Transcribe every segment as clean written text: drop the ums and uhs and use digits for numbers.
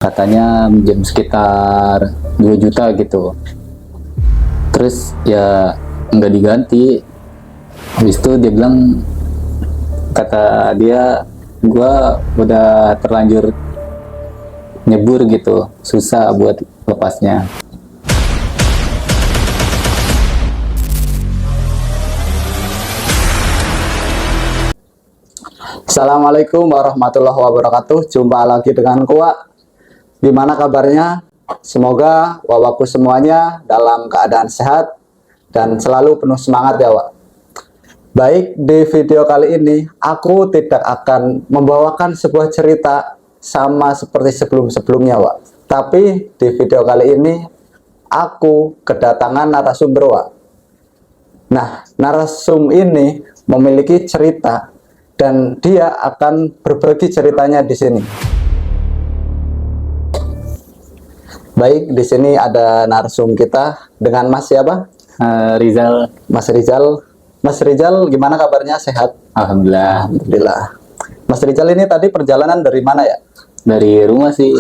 katanya minjem sekitar 2 juta gitu, terus ya nggak diganti. Habis itu dia bilang, kata dia, gua udah terlanjur nyebur gitu, susah buat lepasnya. Assalamualaikum warahmatullahi wabarakatuh. Jumpa lagi dengan Kuak. Gimana kabarnya? Semoga wawaku semuanya dalam keadaan sehat dan selalu penuh semangat ya Wak. Baik, di video kali ini aku tidak akan membawakan sebuah cerita sama seperti sebelum-sebelumnya Wak. Tapi di video kali ini aku kedatangan narasumber Wak. Nah, narasum ini memiliki cerita dan dia akan berbagi ceritanya di sini. Baik, di sini ada narsum kita dengan Mas siapa? Rizal. Mas Rizal. Mas Rizal, gimana kabarnya? Sehat? Alhamdulillah. Alhamdulillah. Mas Rizal ini tadi perjalanan dari mana ya? Dari rumah sih.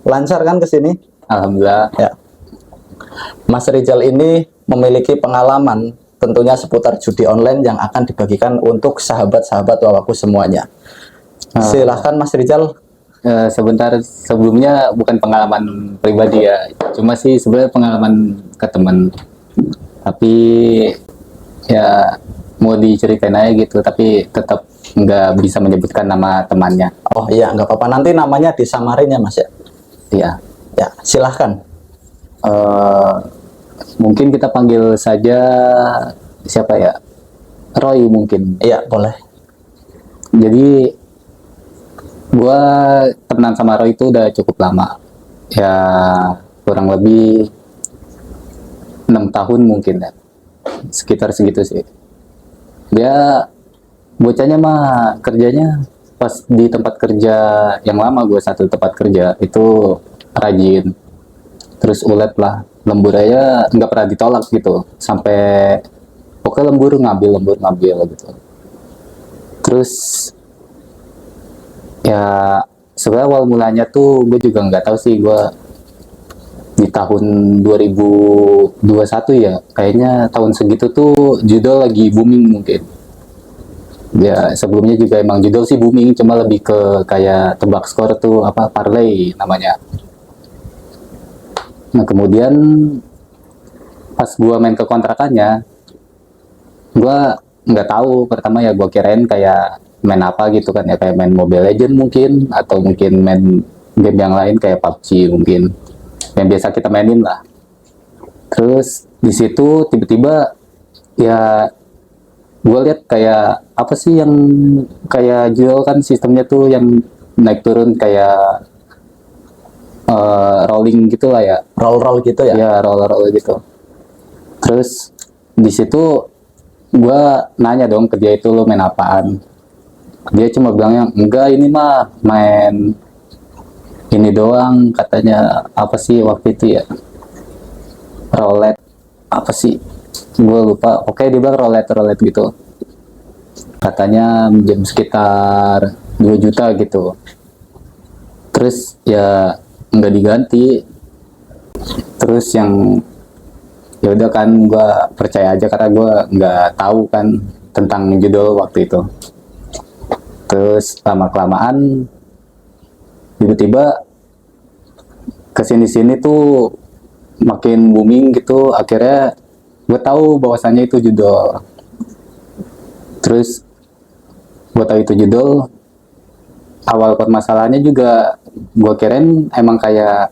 Lancar kan ke sini? Alhamdulillah. Ya. Mas Rizal ini memiliki pengalaman tentunya seputar judi online yang akan dibagikan untuk sahabat-sahabat wawaku semuanya. Silahkan Mas Rizal. Sebentar, sebelumnya bukan pengalaman pribadi ya, cuma sih sebenarnya pengalaman ke teman, tapi ya mau diceritain aja gitu, tapi tetap nggak bisa menyebutkan nama temannya. Oh iya, nggak apa-apa, nanti namanya disamarin ya Mas ya. Iya. Ya, silahkan. Mungkin kita panggil saja siapa ya, Roy mungkin. Iya, boleh. Jadi gua temenan sama Roy itu udah cukup lama ya, kurang lebih 6 tahun mungkin ya, sekitar segitu sih. Dia bocahnya mah kerjanya pas di tempat kerja yang lama gue, satu tempat kerja itu rajin, terus ulet lah, lembur aja nggak pernah ditolak gitu, sampai pokoknya lembur ngambil gitu. Terus ya sebenarnya awal mulanya tuh gue juga nggak tahu sih, gue di tahun 2021 ya kayaknya, tahun segitu tuh judol lagi booming mungkin ya. Sebelumnya juga emang judol sih booming, cuma lebih ke kayak tebak skor tuh, apa, parlay namanya. Nah kemudian pas gue main ke kontrakannya, gue nggak tahu, pertama ya gue kirain kayak main apa gitu kan ya, kayak main Mobile Legend mungkin, atau mungkin main game yang lain kayak PUBG mungkin, yang biasa kita mainin lah. Terus di situ tiba-tiba ya gue lihat kayak apa sih yang kayak jual kan, sistemnya tuh yang naik turun kayak rolling gitu lah ya, Roll gitu ya. ya roll gitu. Terus di situ gue nanya dong ke dia, itu lo main apaan? Dia cuma bilangnya, enggak ini mah main ini doang, katanya apa sih waktu itu ya, roulette apa sih, gue lupa. Oke, dia bilang roulette gitu, katanya minjem sekitar 2 juta gitu, terus ya nggak diganti. Terus yang ya udah kan, gue percaya aja karena gue nggak tahu kan tentang judul waktu itu. Terus lama kelamaan tiba-tiba kesini-sini tuh makin booming gitu, akhirnya gue tahu bahwasannya itu judul. Terus gue tahu itu judul, awal permasalahannya juga gue kirain emang kayak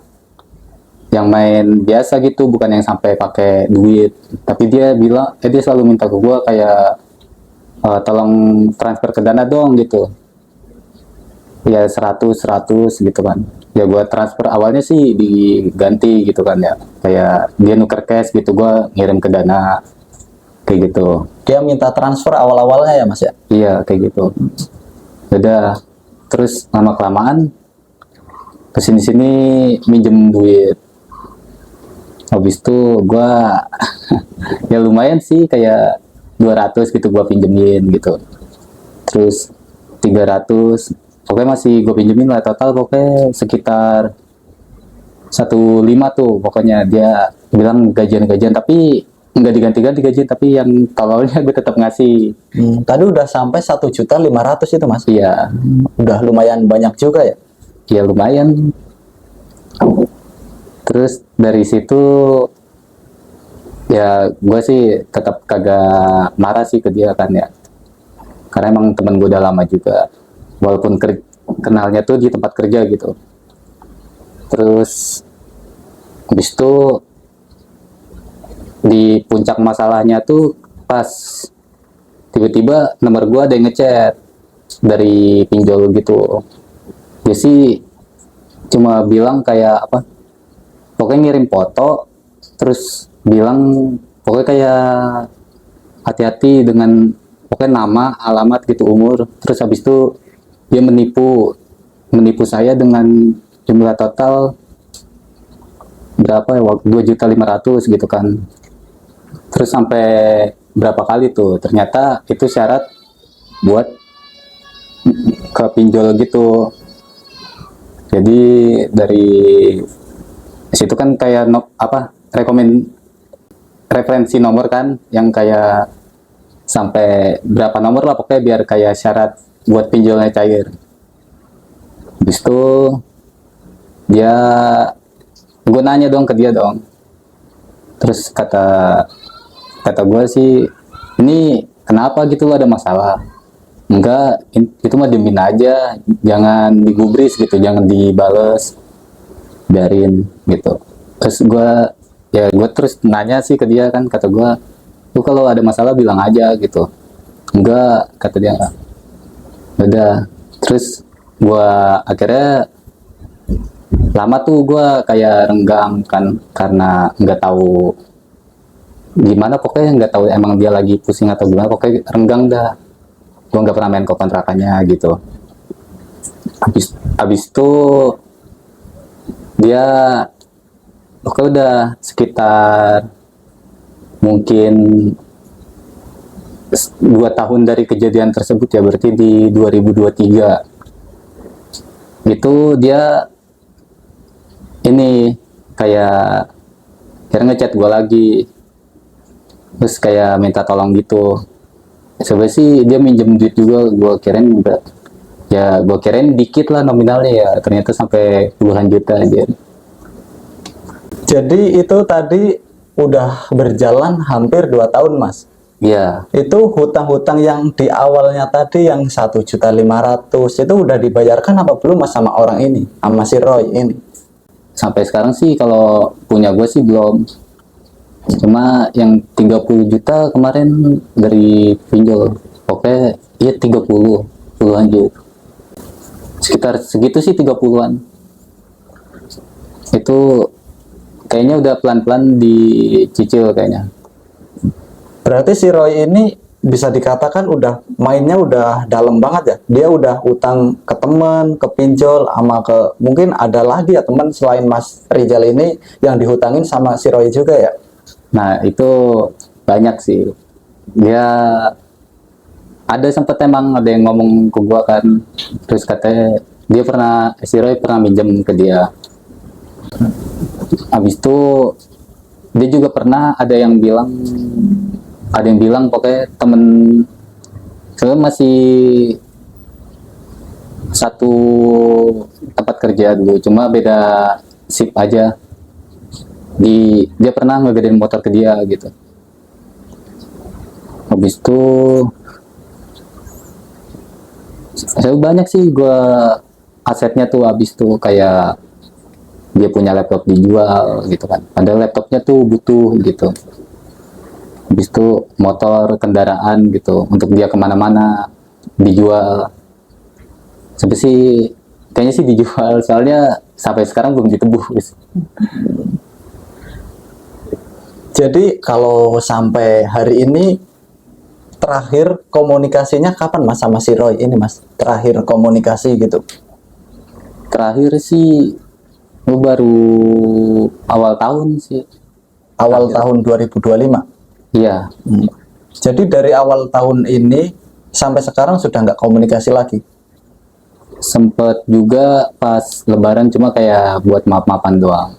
yang main biasa gitu, bukan yang sampai pakai duit. Tapi dia bilang, dia selalu minta ke gue kayak, tolong transfer ke Dana dong gitu ya, 100 gitu kan. Ya gue transfer, awalnya sih diganti gitu kan ya, kayak dia nuker cash gitu, gue ngirim ke Dana kayak gitu. Dia minta transfer awal-awalnya ya Mas ya? Iya kayak gitu. Udah, terus lama kelamaan kesini-sini minjem duit. Habis itu gue ya lumayan sih, kayak 200 gitu gue pinjemin gitu. Terus 300, pokoknya masih gue pinjemin lah, total pokoknya sekitar 1,5 tuh pokoknya. Dia bilang gajian-gajian tapi nggak diganti-ganti gaji, tapi yang tololnya gue tetap ngasih. Tadi udah sampai 1.500.000 itu mas. Iya, Udah lumayan banyak juga ya. ya lumayan. Terus dari situ ya gue sih tetap kagak marah sih ke dia kan ya, karena emang temen gue udah lama juga, walaupun kenalnya tuh di tempat kerja gitu. Terus habis itu di puncak masalahnya tuh pas tiba-tiba nomor gue ada yang ngechat dari pinjol gitu. Dia sih cuma bilang kayak apa, pokoknya ngirim foto terus bilang pokoknya kayak hati-hati dengan pokoknya nama, alamat gitu, umur. Terus habis itu dia menipu saya dengan jumlah total berapa ya, 2.500.000 gitu kan. Terus sampai berapa kali tuh, ternyata itu syarat buat ke pinjol gitu. Jadi dari situ kan kayak referensi nomor kan, yang kayak sampai berapa nomor lah pokoknya, biar kayak syarat buat pinjolnya cair. Habis itu dia, gue nanya dong ke dia dong. Terus kata gue sih, ini kenapa gitu, ada masalah? Enggak, itu mah diemin aja, jangan digubris gitu, jangan dibales, biarin gitu. Terus gue terus nanya sih ke dia kan, kata gue, lu kalau ada masalah bilang aja gitu. Enggak, kata dia. Udah, terus gue akhirnya lama tuh gue kayak renggang kan, karena nggak tahu gimana, pokoknya nggak tahu emang dia lagi pusing atau gimana, pokoknya renggang dah. Gue nggak pernah main ke kontrakannya gitu. Habis itu dia oke, udah sekitar mungkin 2 tahun dari kejadian tersebut ya, berarti di 2023 itu dia ini kayak kira ngechat gue lagi, terus kayak minta tolong gitu. Sebenarnya sih dia minjem duit juga, gue kirain enggak, ya gue kirain dikit lah nominalnya, ya ternyata sampai puluhan juta aja. Jadi itu tadi udah berjalan hampir 2 tahun mas. Iya, Itu hutang-hutang yang di awalnya tadi yang 1.500.000 itu udah dibayarkan apa belum mas sama orang ini, sama si Roy ini? sampai sekarang sih kalau punya gue sih belum. Cuma yang 30 juta kemarin dari pinjol. Oke, iya 30, puluhan juta. Sekitar segitu sih, 30-an. Itu kayaknya udah pelan-pelan dicicil kayaknya. Berarti si Roy ini bisa dikatakan udah mainnya udah dalam banget ya. Dia udah utang ke teman, ke pinjol, sama ke mungkin ada lagi ya teman selain Mas Rizal ini yang dihutangin sama si Roy juga ya. Nah, itu banyak sih. Dia ada sempet emang ada yang ngomong ke gua kan. Terus katanya dia pernah, si Roy pernah minjem ke dia. Habis itu dia juga pernah ada yang bilang pokoknya temen saya masih satu tempat kerja dulu, cuma beda shift aja. Dia pernah ngegedein motor ke dia gitu. Habis itu saya banyak sih gue asetnya tuh, habis tuh kayak dia punya laptop dijual gitu kan, padahal laptopnya tuh butuh gitu. Habis itu motor, kendaraan gitu untuk dia kemana-mana dijual. Sampai sih kayaknya sih dijual, soalnya sampai sekarang belum ditebus. Jadi kalau sampai hari ini terakhir komunikasinya kapan mas sama si Roy ini mas? Terakhir komunikasi gitu. Terakhir sih gue baru awal tahun sih. Awal tahun 2025. Iya, Jadi dari awal tahun ini sampai sekarang sudah nggak komunikasi lagi. sempet juga pas lebaran, cuma kayak buat maaf-maafan doang.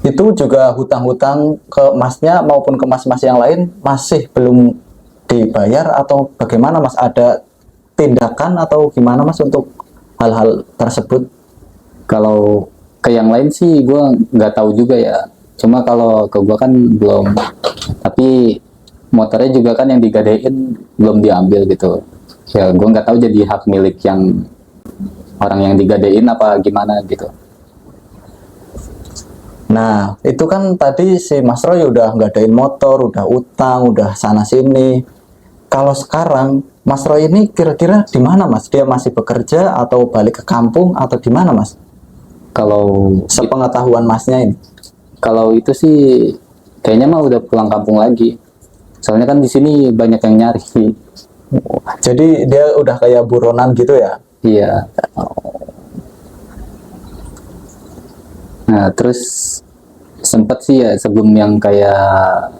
Itu juga hutang-hutang ke masnya maupun ke mas-mas yang lain masih belum dibayar atau bagaimana mas? Ada tindakan atau gimana mas untuk hal-hal tersebut? Kalau ke yang lain sih gue nggak tahu juga ya, cuma kalau ke gue kan belum. Tapi motornya juga kan yang digadein belum diambil gitu ya, gue nggak tahu jadi hak milik yang orang yang digadein apa gimana gitu. Nah, itu kan tadi si Mas Roy udah ngadain motor, udah utang, udah sana sini. Kalau sekarang Mas Roy ini kira-kira di mana Mas? Dia masih bekerja atau balik ke kampung atau di mana Mas? Kalau Sepengetahuan Masnya ini. kalau itu sih kayaknya mah udah pulang kampung lagi, soalnya kan di sini banyak yang nyari. Jadi dia udah kayak buronan gitu ya. Iya. Nah, terus sempet sih ya sebelum yang kayak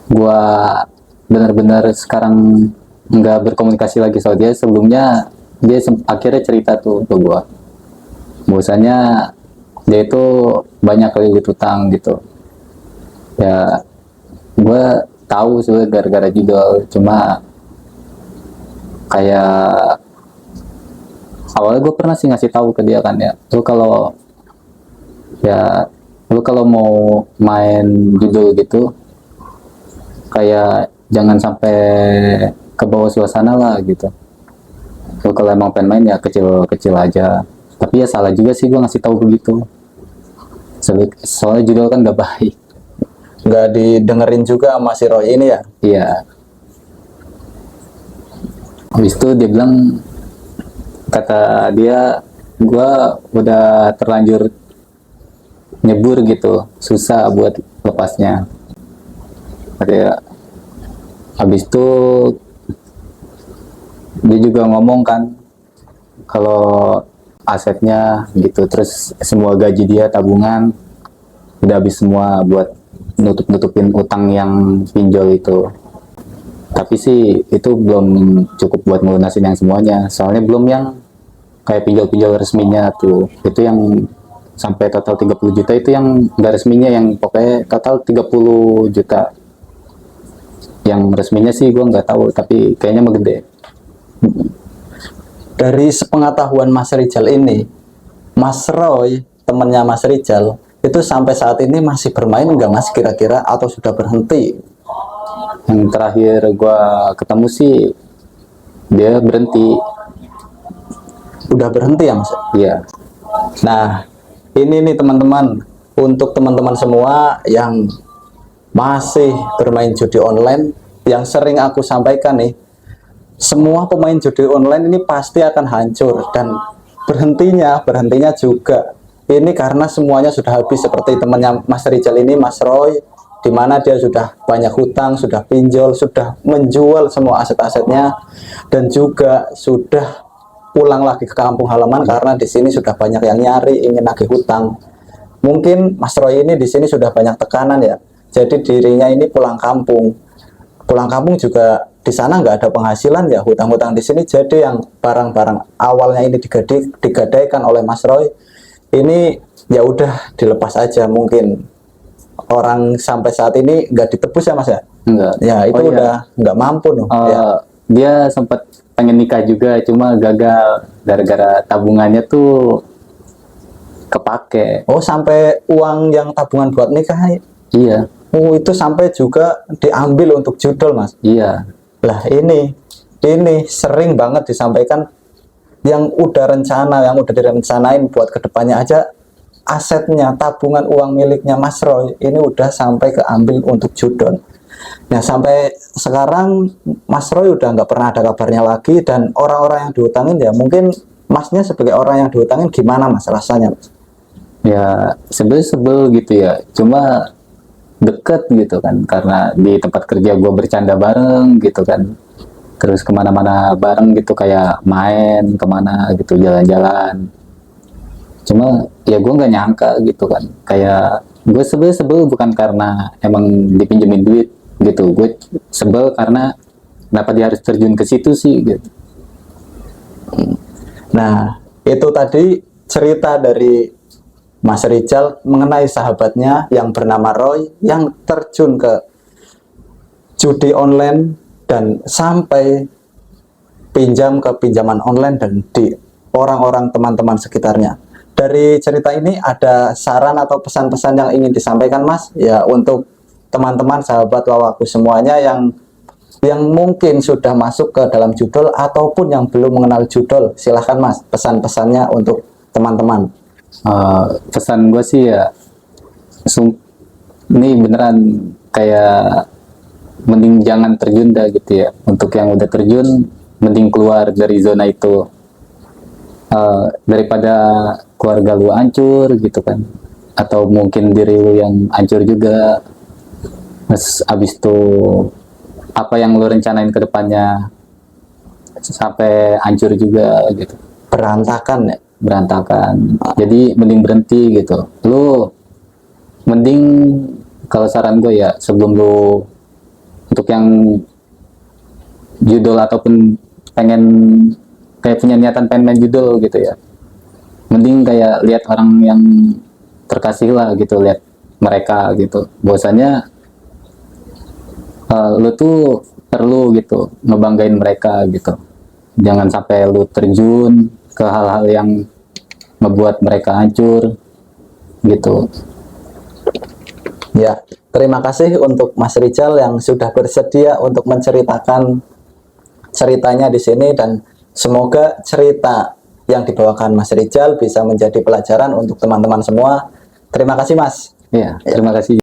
gua benar-benar sekarang nggak berkomunikasi lagi soal dia, sebelumnya dia akhirnya cerita tuh ke gua bahwasanya dia itu banyak kali utang gitu ya. Gua tahu sih gara-gara judul, cuma kayak awalnya gue pernah sih ngasih tahu ke dia kan ya, lu kalau mau main judul gitu kayak jangan sampai ke bawah suasana lah gitu. Lu kalau emang pengen main ya kecil-kecil aja. Tapi ya salah juga sih gue ngasih tahu begitu. Soalnya judul kan gak baik. Nggak didengerin juga sama si Roy ini ya. Iya. Habis itu dia bilang, kata dia, gue udah terlanjur nyebur gitu, susah buat lepasnya. Kayak habis itu dia juga ngomong kan kalau asetnya gitu, terus semua gaji dia tabungan udah habis semua buat nutupin utang yang pinjol itu. Tapi sih itu belum cukup buat melunasin yang semuanya, soalnya belum yang kayak pinjol-pinjol resminya tuh. Itu yang sampai total 30 juta itu yang nggak resminya, yang pokoknya total 30 juta. Yang resminya sih gue nggak tahu, tapi kayaknya mah gede. Dari sepengetahuan Mas Rijal ini, Mas Roy, temennya Mas Rijal, itu sampai saat ini masih bermain nggak Mas kira-kira atau sudah berhenti? Yang terakhir gue ketemu sih dia berhenti. Udah berhenti ya Mas? Iya. Nah, ini nih teman-teman, untuk teman-teman semua yang masih bermain judi online, yang sering aku sampaikan nih, semua pemain judi online ini pasti akan hancur, dan berhentinya juga ini karena semuanya sudah habis. Seperti temannya Mas Rijal ini, Mas Roy, di mana dia sudah banyak hutang, sudah pinjol, sudah menjual semua aset-asetnya, dan juga sudah pulang lagi ke kampung halaman karena di sini sudah banyak yang nyari, ingin nagih hutang. Mungkin Mas Roy ini di sini sudah banyak tekanan ya, jadi dirinya ini pulang kampung. Pulang kampung juga di sana nggak ada penghasilan ya, hutang-hutang di sini. Jadi yang barang-barang awalnya ini digadaikan oleh Mas Roy ini ya udah dilepas aja. Mungkin orang sampai saat ini nggak ditebus ya Mas ya? Enggak. Ya itu iya. udah nggak mampu loh. Ya. Dia sempat pengen nikah juga, cuma gagal gara-gara tabungannya tuh kepake. Oh, sampai uang yang tabungan buat nikah? Iya. Oh, itu sampai juga diambil untuk judul Mas? Iya. Lah ini sering banget disampaikan, yang udah rencana, yang udah direncanain buat kedepannya aja, asetnya, tabungan uang miliknya Mas Roy ini udah sampai keambil untuk judul. Nah, sampai sekarang Mas Roy udah nggak pernah ada kabarnya lagi, dan orang-orang yang dihutangin ya mungkin Masnya sebagai orang yang dihutangin gimana Mas rasanya Mas? Ya sebel gitu ya, cuma deket gitu kan, karena di tempat kerja gue bercanda bareng gitu kan, terus kemana-mana bareng gitu, kayak main kemana gitu, jalan-jalan. Cuma ya gue nggak nyangka gitu kan, kayak gue sebel bukan karena emang dipinjemin duit gitu, gue sebel karena kenapa dia harus terjun ke situ sih gitu. Nah, itu tadi cerita dari Mas Rijal mengenai sahabatnya yang bernama Roy yang terjun ke judi online dan sampai pinjam ke pinjaman online dan di orang-orang teman-teman sekitarnya. Dari cerita ini ada saran atau pesan-pesan yang ingin disampaikan Mas ya untuk teman-teman sahabat wawaku semuanya yang mungkin sudah masuk ke dalam judul ataupun yang belum mengenal judul. Silahkan Mas, pesan-pesannya untuk teman-teman. Pesan gue sih ya, ini beneran kayak mending jangan terjun dah gitu ya. Untuk yang udah terjun, mending keluar dari zona itu. Daripada keluarga lu hancur gitu kan, atau mungkin diri lu yang hancur juga. Terus abis itu apa yang lu rencanain ke depannya sampai hancur juga gitu, Berantakan ya. berantakan. Jadi mending berhenti gitu. Lu mending, kalau saran gue ya, sebelum lu untuk yang judul ataupun pengen kayak punya niatan pengen main judul gitu ya, mending kayak lihat orang yang terkasih lah gitu, lihat mereka gitu, bahwasanya lu tuh perlu gitu ngebanggain mereka gitu. Jangan sampai lu terjun ke hal-hal yang membuat mereka hancur gitu. Ya, terima kasih untuk Mas Rijal yang sudah bersedia untuk menceritakan ceritanya di sini dan semoga cerita yang dibawakan Mas Rijal bisa menjadi pelajaran untuk teman-teman semua. Terima kasih Mas. Ya, terima kasih.